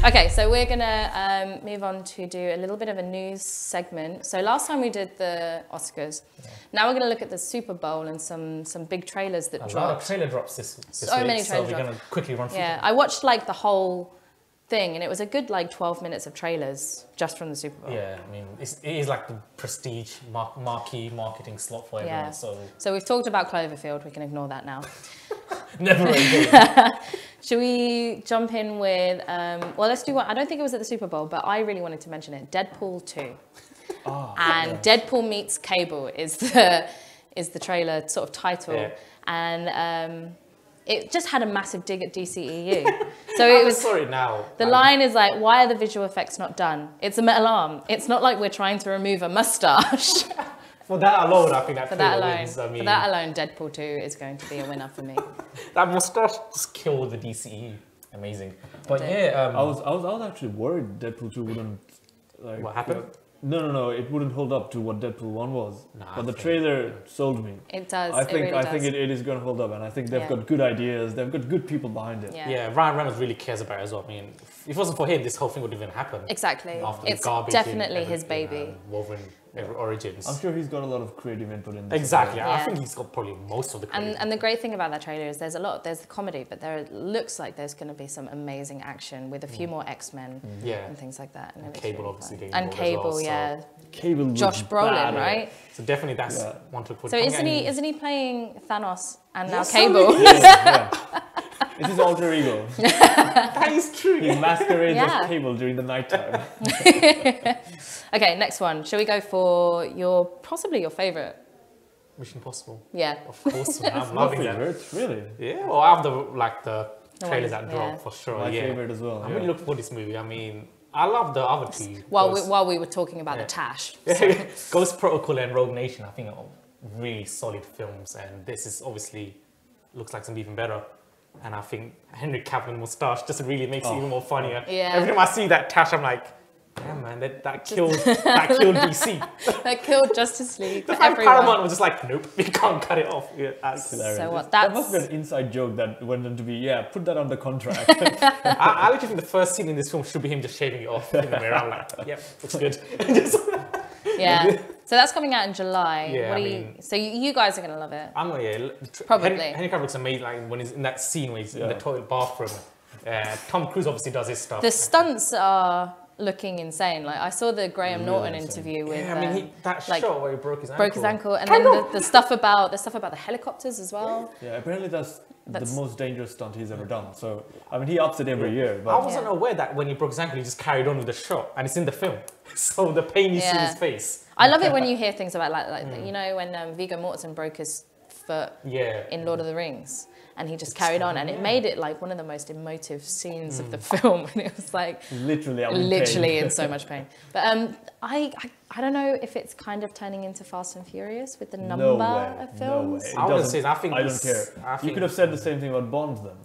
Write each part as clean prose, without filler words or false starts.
Okay, so we're gonna move on to do a little bit of a news segment. So last time we did the Oscars. Yeah. Now we're gonna look at the Super Bowl and some big trailers that dropped. A lot of trailer drops this week. So many trailers. So we're gonna quickly run through. Yeah, I watched like the whole thing, and it was a good like 12 minutes of trailers just from the Super Bowl. Yeah, I mean, it is like the prestige marquee marketing slot for everyone. So we've talked about Cloverfield. We can ignore that now. Never again. Should we jump in with, well, let's do one. I don't think it was at the Super Bowl, but I really wanted to mention it. Deadpool 2. Oh, and Deadpool meets Cable is the trailer sort of title. Yeah. And it just had a massive dig at DCEU. So it was, sorry now. The line is like, why are the visual effects not done? It's a metal arm. It's not like we're trying to remove a mustache. For that alone, I think that for that alone, wins. I mean, for that alone, Deadpool 2 is going to be a winner for me. That mustache just killed the DCE. Amazing. But yeah, I was actually worried Deadpool 2 wouldn't like. What happened? No, it wouldn't hold up to what Deadpool 1 was. Nah, but the trailer sold me. It does. I think it it is going to hold up, and I think they've got good ideas. They've got good people behind it. Yeah, Ryan Reynolds really cares about it as well. I mean, if it wasn't for him, this whole thing would even happen. Exactly. After it's the garbage definitely his baby. Wolverine Origins. I'm sure he's got a lot of creative input in this. Exactly. Yeah. I think he's got probably most of the creative. And the great thing about that trailer is there's the comedy, but there looks like there's going to be some amazing action with a few more X-Men and things like that. And Cable really obviously getting and Cable, as well, Cable. Josh Brolin, right? So definitely that's one to put. So isn't he playing Thanos and now Yes, Cable? It's his alter ego. That is true. He masquerades as Cable during the nighttime. Okay, next one. Shall we go for possibly your favorite? Mission Impossible. Yeah. Of course, I'm loving that. Really? Yeah. Well, I have the trailers that drop for sure. My favorite as well. I'm really looking for this movie. I mean, I love the other two. While we were talking about the Tash. Ghost Protocol and Rogue Nation, I think are really solid films, and this is obviously looks like something even better. And I think Henry Cavill moustache just really makes it even more funnier. Yeah. Every time I see that Tash, I'm like, damn man, that killed DC. That killed Justice League. The fact Paramount was just like, nope, we can't cut it off. Yeah, that's hilarious. So what? That must be an inside joke that went into be, put that on the contract. I literally think the first scene in this film should be him just shaving it off in the mirror. I'm like, yep, looks good. Yeah. So that's coming out in July. Yeah, so you guys are going to love it. I'm Probably. Henry Cavill looks amazing, like when he's in that scene where he's in the toilet bathroom. Tom Cruise obviously does his stuff. The stunts are looking insane. Like I saw the Graham Norton interview with. Yeah, I mean that shot where he broke his ankle. Broke his ankle, and then the stuff about the helicopters as well. Yeah, apparently that's the most dangerous stunt he's ever done. So I mean, he ups it every year. But I wasn't aware that when he broke his ankle, he just carried on with the shot, and it's in the film. So the pain you see in his face. I love it when you hear things about you know when Viggo Mortensen broke his foot in Lord of the Rings. And he just carried on, and it made it like one of the most emotive scenes of the film. And it was like literally in so much pain. But I don't know if it's kind of turning into Fast and Furious with the number of films. No way. I don't care. You could have said the same thing about Bond then.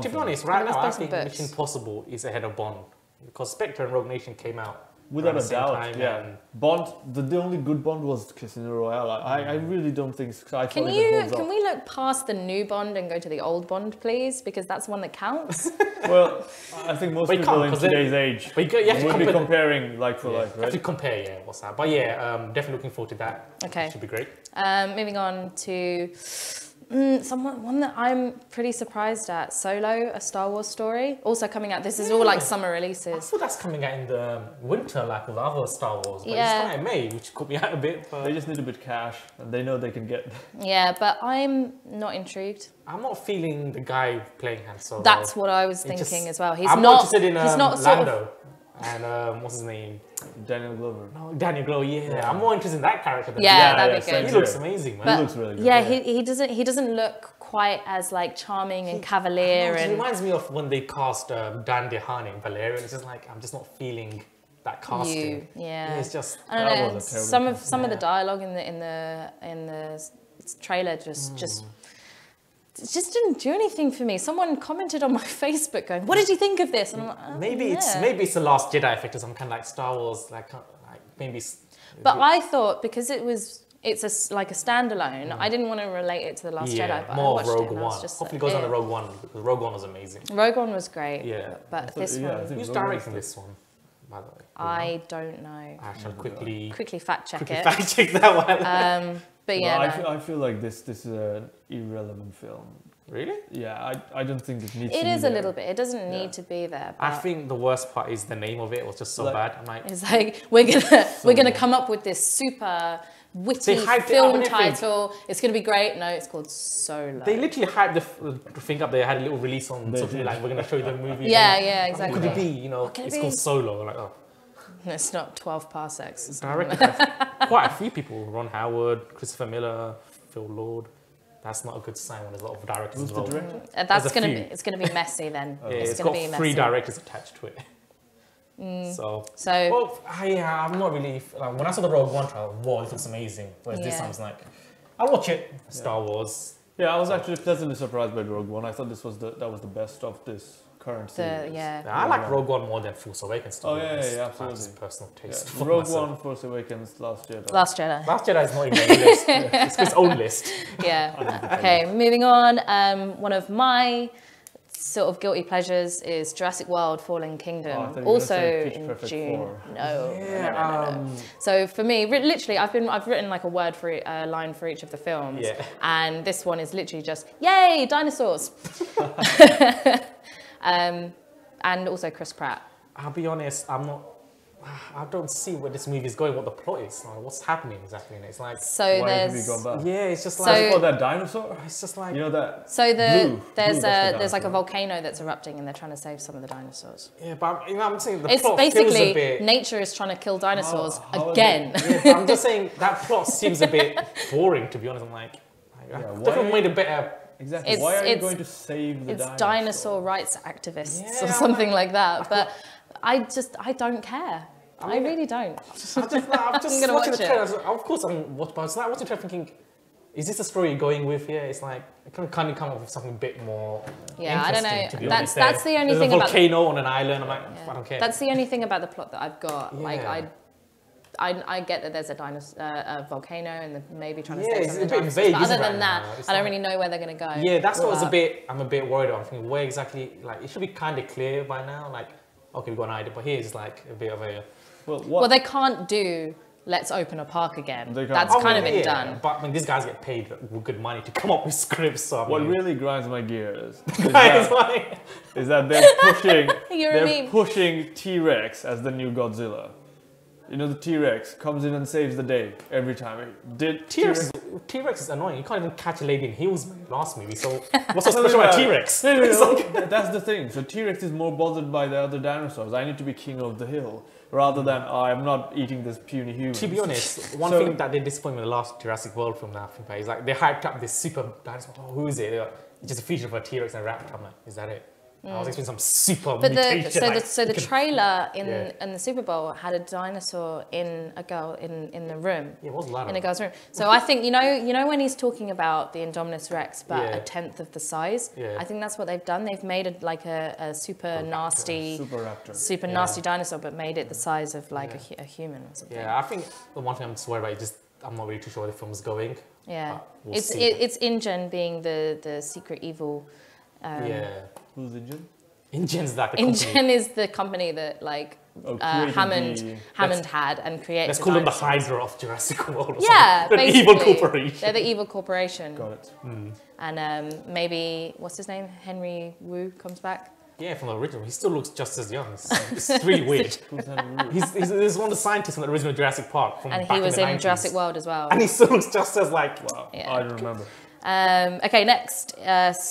To be honest, right now I think Mission Impossible is ahead of Bond because Spectre and Rogue Nation came out. Without a doubt, Bond. The only good Bond was Casino Royale. I really don't think Skyfall Can we look past the new Bond and go to the old Bond, please? Because that's one that counts. Well, I think most people in today's age would be comparing like for like, right? You have to compare, what's that? But definitely looking forward to that. Okay. It should be great. Moving on to one that I'm pretty surprised at. Solo, a Star Wars story, also coming out. This is all like summer releases. I thought that's coming out in the winter, like with other Star Wars. But it's coming out in May, which caught me out a bit. But they just need a bit of cash, and they know they can get. Yeah, but I'm not intrigued. I'm not feeling the guy playing Han Solo. That's what I was thinking as well. I'm not interested in Lando. And what's his name? Daniel Glover. No, Daniel Glover. Yeah, I'm more interested in that character. Than that'd be good. He looks amazing, man. But, he looks really good. Yeah, he doesn't look quite as like charming and cavalier. It reminds me of when they cast Dan DeHaan in Valerian. It's just like I'm just not feeling that casting. It's just I don't know. Some of the dialogue in the trailer just didn't do anything for me. Someone commented on my Facebook going, "What did you think of this?" And I'm like, maybe it's the Last Jedi effect or some kind of like Star Wars, like maybe. But I thought because it was it's like a standalone. I didn't want to relate it to The Last Jedi, but more I watched Rogue it and I One. was just Hopefully it goes on to Rogue One, because Rogue One was amazing. Rogue One was great. Yeah. But this one, who's directing this one, by the way? I don't know. I shall quickly Fact check it. fact check that one. But yeah, I feel like this is an irrelevant film. Really? Yeah, I don't think it needs it to be is there. a little bit. It doesn't need to be there. I But think the worst part is the name of it was just so bad. I'm like, it's like we're gonna come up with this super witty They hyped it film up and everything. title. It's gonna be great. No, it's called Solo. they literally hyped the thing up. They had a little release on something like, we're going to show you the movie. Yeah, What exactly. could it be? You know, could it it's be? called Solo. Like, oh. It's not 12 parsecs. I reckon quite a few people. Ron Howard, Christopher Miller, Phil Lord. That's not a good sign when there's a lot of directors Who's the involved. director? That's gonna be. It's gonna be messy then. Yeah, it's it's gonna got be messy. 3 directors attached to it. So, well, I'm not really. Like, when I saw the Rogue One trailer, wow, it looks amazing. Whereas this Yeah. time it's like, I'll watch it. Star Wars. Yeah, I was actually pleasantly surprised by Rogue One. I thought that was the best of this current series. I like Rogue One more than Force Awakens. To be honest. Yeah, absolutely. That's just personal taste. Yeah. for Rogue myself. One, Force Awakens, Last Jedi. Last Jedi. Last Jedi is not even on the list. It's its own list. Yeah. Okay, moving on. One of my sort of guilty pleasures is Jurassic World: Fallen Kingdom. Oh, I thought you were Also gonna say Pitch in Perfect June. 4. No. So for me, literally, I've written like a word for a line for each of the films. Yeah. And this one is literally just yay dinosaurs. And also Chris Pratt. I'll be honest, I don't see where this movie is going, what the plot is, like, what's happening exactly in it. It's like, So Why have we there's gone back? yeah, it's just So- like, Oh, that dinosaur? it's just like, You know that? so Blue, there's that's the there's like a dinosaur. volcano that's erupting and they're trying to save some of the dinosaurs. yeah, but I'm saying the It's plot feels a basically bit. nature is trying to kill dinosaurs how are again. Yeah, but I'm just saying that plot seems a bit boring, to be honest. I'm like, I why- definitely made a better. Exactly. It's- Why are you it's- going to save the It's dinosaur? dinosaur rights activists or Yeah, something like that. But I don't care. I really don't. I'm just I'm gonna watching watch the it. trailer. Of course, I'm watching, but I was like watching the trailer thinking, is this the story you're going with here? It's like, I can kind of come up with something a bit more. Yeah, I don't know. interesting, to be That's honest. the only There's thing a about volcano on an island. I'm like, I don't care. that's the only thing about the plot that I've got. Like Yeah. I get that there's a volcano and they're maybe trying to Yeah, save it's some of a the bit dinosaurs. vague, But other isn't it, than right that, now? It's I don't like- really know where they're gonna go. Yeah, that's what But- I'm a bit worried about. I'm thinking, where exactly, like, it should be kind of clear by now. Like, okay, we've got an idea, but here's like a bit of a. Well, they can't do let's open a park again. They can't. That's Oh, kind of yeah, been done. But I mean, these guys get paid good money to come up with scripts. So I What mean, really grinds my gears guys, like, is that they're pushing You're a they're meme. pushing T-Rex as the new Godzilla. You know, the T-Rex comes in and saves the day every time. T-Rex is annoying. You can't even catch a lady in heels in the last movie. So what's so special about T-Rex? No, that's the thing. So T-Rex is more bothered by the other dinosaurs. I need to be king of the hill rather than I'm not eating this puny human. To be honest, one So- thing that did disappoint me in the last Jurassic World film that I think about is like they hyped up this super dinosaur. Oh, who is it? They're like, it's just a feature of a T-Rex and a raptor. I'm like, is that it? I was expecting some super But mutation. the trailer in Yeah. the Super Bowl had a dinosaur in a girl in the room. Yeah, it was loud. In a girl's room. So I think you know when he's talking about the Indominus Rex, but Yeah. a tenth of the size. Yeah. I think that's what they've done. They've made it like a super nasty, Super raptor. nasty dinosaur, but made it the size of like a human or something. Yeah, I think the one thing I'm just worried about is just I'm not really too sure where the film's going. Yeah. But we'll It's see. it's InGen being the secret evil. Yeah, Who's the Jin? InGen's like the company. InGen is the company that like created Hammond had and created. Let's the call them the dinosaurs. Hydra of Jurassic World. Or Yeah, something. The basically. evil corporation. They're the evil corporation. Got it. And maybe what's his name? Henry Wu comes back. Yeah, from the original, he still looks just as young. It's really weird. Who's Henry? He's one of the scientists from the original Jurassic Park. From And back he was in, the in 90s. Jurassic World as well. And he still looks just as like. Wow, Yeah. I don't remember. Okay, next,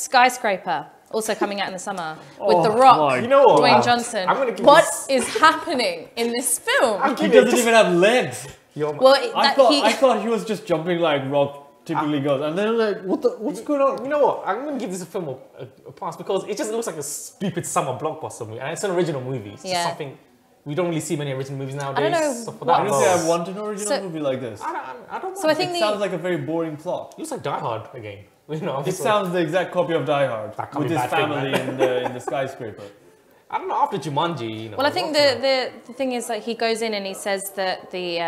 Skyscraper, also coming out in the summer with The Rock, my You know what? Dwayne Johnson. I'm gonna give What this- is happening in this film? He doesn't even have legs. Well, I thought he was just jumping like Rock typically goes, and then like, what's going on? You know what? I'm gonna give this film a pass because it just looks like a stupid summer blockbuster movie, and it's an original movie. It's Yeah. just something we don't really see many original movies nowadays. don't know So for what- that, Honestly, alone- I want an original So- movie like this. I don't. So I think It the sounds like a very boring plot. it looks like Die Hard again. You know, It sounds the exact copy of Die Hard That can't with be his a bad thing, family man. in the skyscraper. I don't know. After Jumanji, you know. well, I think Rock's the thing is that he goes in and he says that the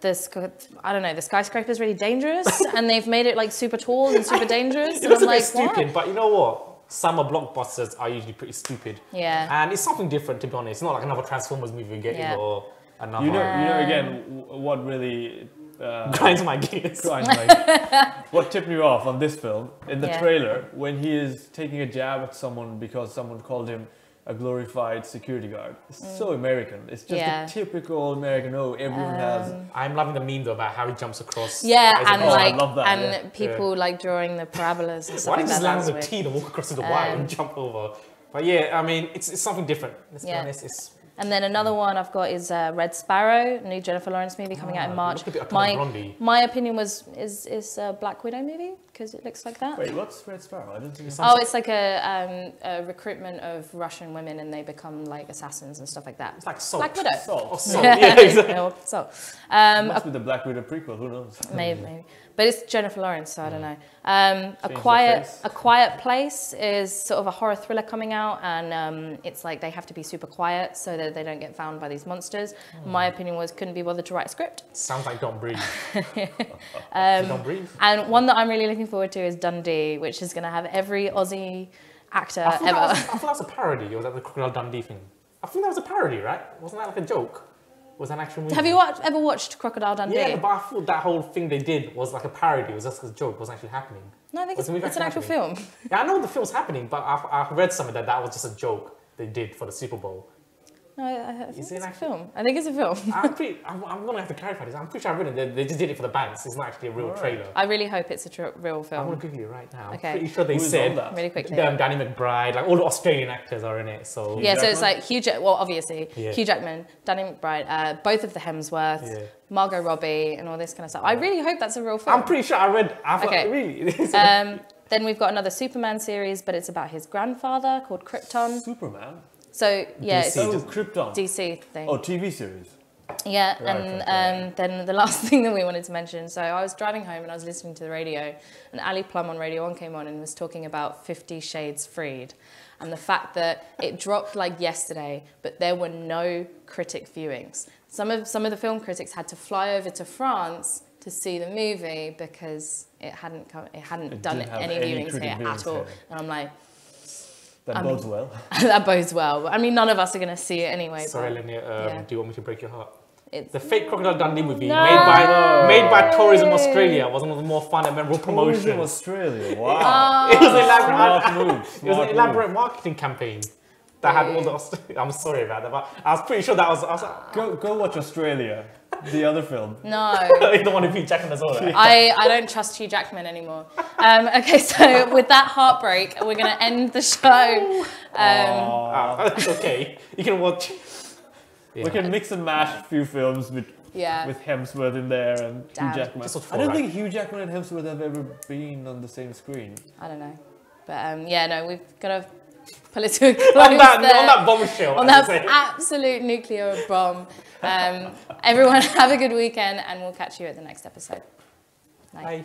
I don't know, the skyscraper is really dangerous, and they've made it like super tall and super dangerous. It And looks I'm a bit like, stupid, what? but you know what? Summer blockbusters are usually pretty stupid. Yeah. And it's something different, to be honest. It's not like another Transformers movie we're getting or another. You know, again, what really grinds my gears. What tipped me off on this film in the Yeah. trailer when he is taking a jab at someone because someone called him a glorified security guard. It's so American. It's just a typical American. Oh, everyone has. I'm loving the meme though about how he jumps across. Yeah, and I like, love that, and people like drawing the parabolas and stuff Why like did he just that. land on That's the weird. T and walk across to the Y and jump over? But yeah, I mean, it's something different. Let's be honest. It's And then another one I've got is Red Sparrow, new Jennifer Lawrence movie coming out in March. My opinion is a Black Widow movie because it looks like that. Wait, what's Red Sparrow? I don't think it's. Oh, it's like a recruitment of Russian women and they become like assassins and stuff like that. like Salt. Black Widow. Salt. Yeah, exactly. So, Must be the Black Widow prequel. Who knows? maybe. But it's Jennifer Lawrence, so I don't know. A the Quiet Place is sort of a horror thriller coming out, and it's like they have to be super quiet so that they don't get found by these monsters. My opinion was couldn't be bothered to write a script. Sounds like Don't Breathe. Don't Breathe. And one that I'm really looking forward to is Dundee, which is going to have every Aussie actor I thought ever. that was a parody. Or was that the Crocodile Dundee thing? I think that was a parody, right? Wasn't that like a joke? Was that an actual movie? Have you ever watched Crocodile Dundee? Yeah, but I thought that whole thing they did was like a parody. It was just a joke. It wasn't actually happening. No, I think Was the movie it's an actual happening? film. Yeah, I know the film's happening, but I read somewhere that was just a joke they did for the Super Bowl. No, I think Is it it's a actually- film. I think it's a film. I'm gonna have to clarify this. I'm pretty sure I read it. They just did it for the bands. It's not actually a real trailer. I really hope it's a real I'm film. gonna Google it right now. Okay. I'm pretty sure they Who's on said that? Really quickly. Danny McBride, like all the Australian actors are in it. So Yeah, so it's Jackman? like obviously, Yeah. Hugh Jackman, Danny McBride, both of the Hemsworths, Yeah. Margot Robbie, and all this kind of stuff. I really hope that's a real film. I'm pretty sure I read. I thought, Okay. really. Then we've got another Superman series, but it's about his grandfather called Krypton. Superman. So yeah, DC. it's Oh, just- Krypton. DC thing. Oh, TV series. Yeah, Right, and okay. then the last thing that we wanted to mention. So I was driving home and I was listening to the radio, and Ali Plum on Radio 1 came on and was talking about 50 Shades Freed, and the fact that it dropped like yesterday, but there were no critic viewings. Some of the film critics had to fly over to France to see the movie because it hadn't done didn't have any any viewings critic here at viewings all. here. And I'm like, That bodes well. that bodes well. I mean, none of us are going to see it anyway. Sorry, but Lenia. yeah. Do you want me to break your heart? it's, The fake Crocodile Dundee movie No. made by Tourism Australia was one of the more fun and memorable Tourism promotions. Australia. Wow. It was an elaborate. Smart move. It was Smart an move. elaborate marketing campaign that had all the. I'm sorry about that, but I was pretty sure that was. I was like, Go watch Australia, the other film. no. the one who Hugh Jackman as well. Right? I don't trust Hugh Jackman anymore. Okay, so with that heartbreak, we're going to end the show. It's okay. You can watch. We can mix and mash a few films with Yeah. Hemsworth in there and Damn. Hugh Jackman. Just watch I don't four, think Hugh Jackman and Hemsworth have ever been on the same screen. I don't know. But yeah, no, we've got to pull it to a close on that there. bombshell. On as that they say. absolute nuclear bomb. Everyone have a good weekend and we'll catch you at the next episode. Night. Bye.